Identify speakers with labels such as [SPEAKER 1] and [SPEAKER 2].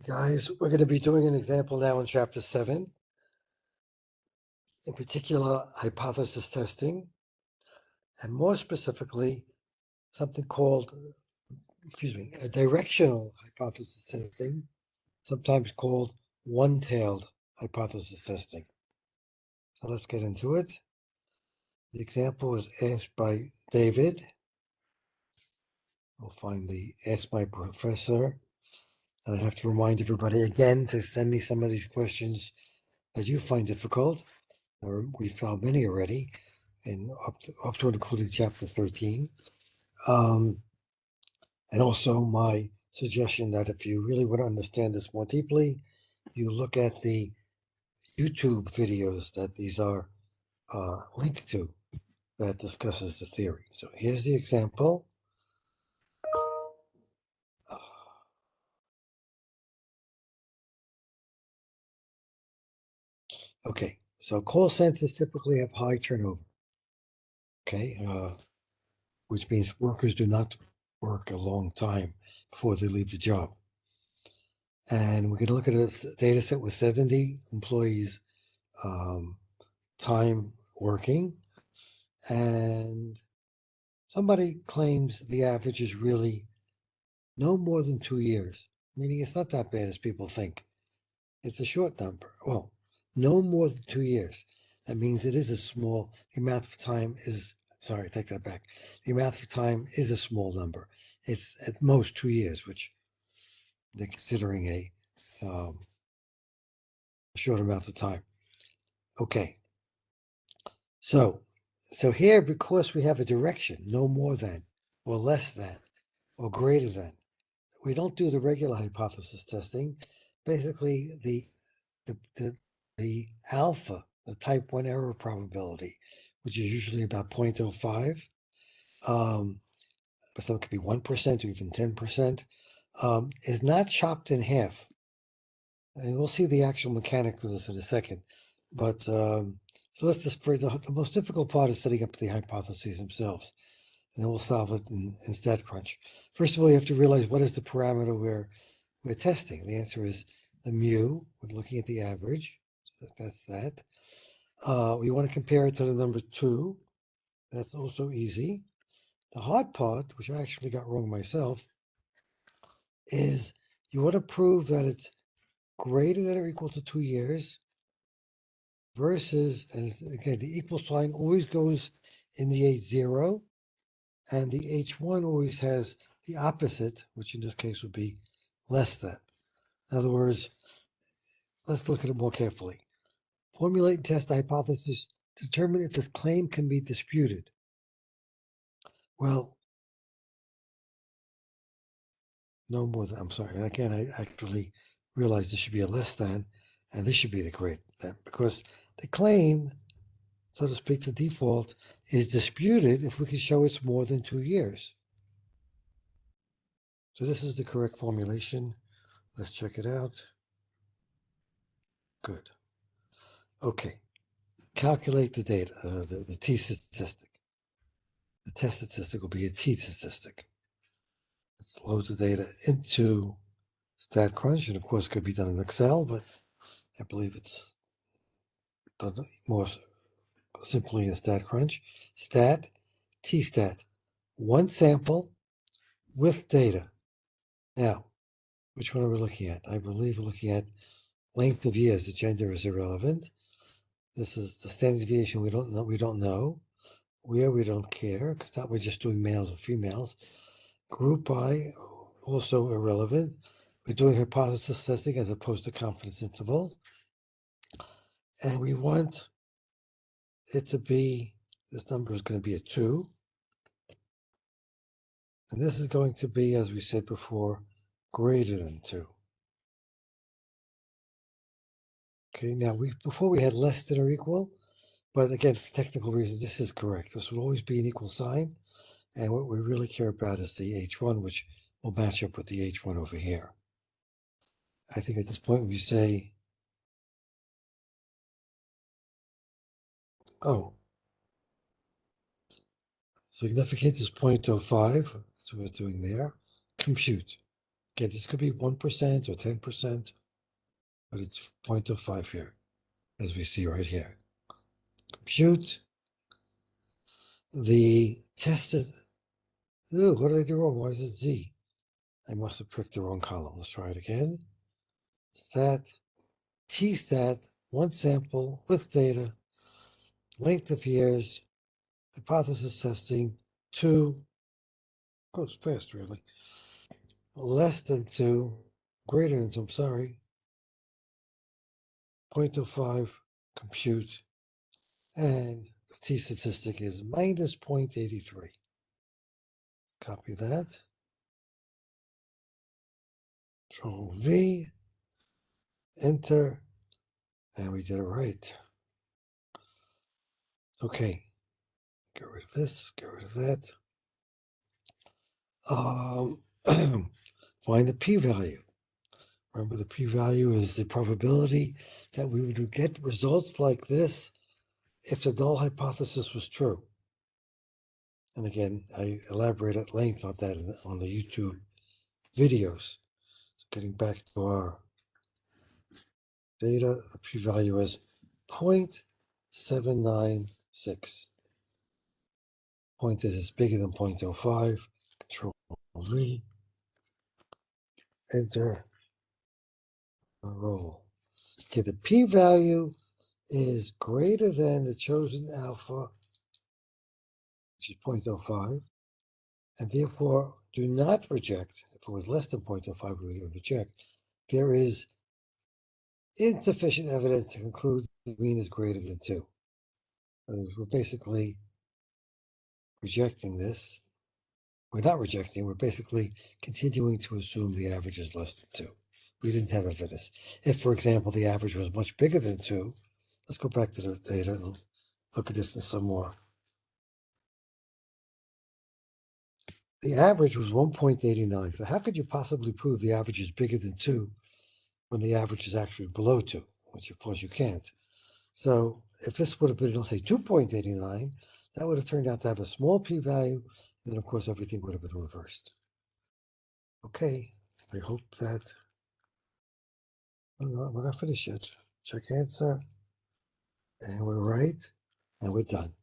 [SPEAKER 1] Guys, we're going to be doing an example now in chapter 7, in particular hypothesis testing, and more specifically, something called, a directional hypothesis testing, sometimes called one-tailed hypothesis testing. So let's get into it. The example was asked by David. We'll find the Ask My Professor. And I have to remind everybody again to send me some of these questions that you find difficult. Or we found many already, and up to and including chapter 13. And also my suggestion that if you really want to understand this more deeply, you look at the YouTube videos that these are linked to that discusses the theory. So here's the example. Okay, so call centers typically have high turnover. Okay, which means workers do not work a long time before they leave the job. And we're going to look at a data set with 70 employees time working, and somebody claims the average is really no more than 2 years, meaning it's not that bad as people think. It's a short number. Well, no more than 2 years. That means it is a small, the amount of time is, sorry, take that back. The amount of time is a small number. It's at most 2 years, which they're considering a short amount of time. Okay. So here, because we have a direction, no more than, or less than, or greater than, we don't do the regular hypothesis testing. Basically, the alpha, the type 1 error probability, which is usually about 0.05, but some could be 1% or even 10%, is not chopped in half. And we'll see the actual mechanics of this in a second. But so let's just, for the most difficult part is setting up the hypotheses themselves. And then we'll solve it in StatCrunch. First of all, you have to realize what is the parameter we're testing. The answer is the mu. We're looking at the average. So that's that. We want to compare it to the number 2. That's also easy. The hard part, which I actually got wrong myself, is you want to prove that it's greater than or equal to 2 years versus, and again, the equal sign always goes in the H0, and the H1 always has the opposite, which in this case would be less than. In other words, let's look at it more carefully. Formulate and test the hypothesis. Determine if this claim can be disputed. Well, no more than, I'm sorry. And again, I actually realized this should be a less than, and this should be the greater than, because the claim, so to speak, the default, is disputed if we can show it's more than 2 years. So this is the correct formulation. Let's check it out. Good. Okay. Calculate the data, the t statistic. The test statistic will be a t statistic. Let's load the data into StatCrunch, and of course, it could be done in Excel, but I believe it's done more simply in StatCrunch. Stat, T-stat, one sample with data. Now, which one are we looking at? I believe we're looking at length of years. The gender is irrelevant. This is the standard deviation. We don't know. Where we don't care, because now we're just doing males or females. Group by, also irrelevant. We're doing hypothesis testing as opposed to confidence intervals. And we want it to be, this number is going to be a 2. And this is going to be, as we said before, greater than 2. Okay, now before we had less than or equal, but again, for technical reasons, this is correct. This will always be an equal sign. And what we really care about is the H1, which will match up with the H1 over here. I think at this point we say, oh, significance is 0.05. That's what we're doing there. Compute. Okay, this could be 1% or 10%, but it's 0.05 here, as we see right here. Compute the tested. Ooh, what did I do wrong? Why is it Z? I must have pricked the wrong column. Let's try it again. Stat, T-stat, one sample with data, length of years, hypothesis testing, 2, goes fast really, less than 2, greater than 2, I'm sorry, 0.05, compute, and the t-statistic is minus 0.83. Let's copy that. Control V, enter, and we did it right. Okay, get rid of this, get rid of that. Find the p-value. Remember, the p-value is the probability that we would get results like this if the null hypothesis was true. And again, I elaborate at length on that on the YouTube videos. So getting back to our data, the p-value is 0.796. Point is bigger than 0.05. Control V, enter, roll. Okay, the p-value is greater than the chosen alpha, which is 0.05, and therefore do not reject. If it was less than 0.05, we would reject. There is insufficient evidence to conclude the mean is greater than 2. We're basically rejecting this. We're not rejecting, we're basically continuing to assume the average is less than 2. We didn't have evidence. If, for example, the average was much bigger than 2, let's go back to the data and look at this in some more. The average was 1.89. So how could you possibly prove the average is bigger than 2 when the average is actually below 2, which of course you can't. So if this would have been, let's say, 2.89, that would have turned out to have a small p-value, and of course everything would have been reversed. Okay, I hope that, we're not finished yet. Check answer, and we're right, and we're done.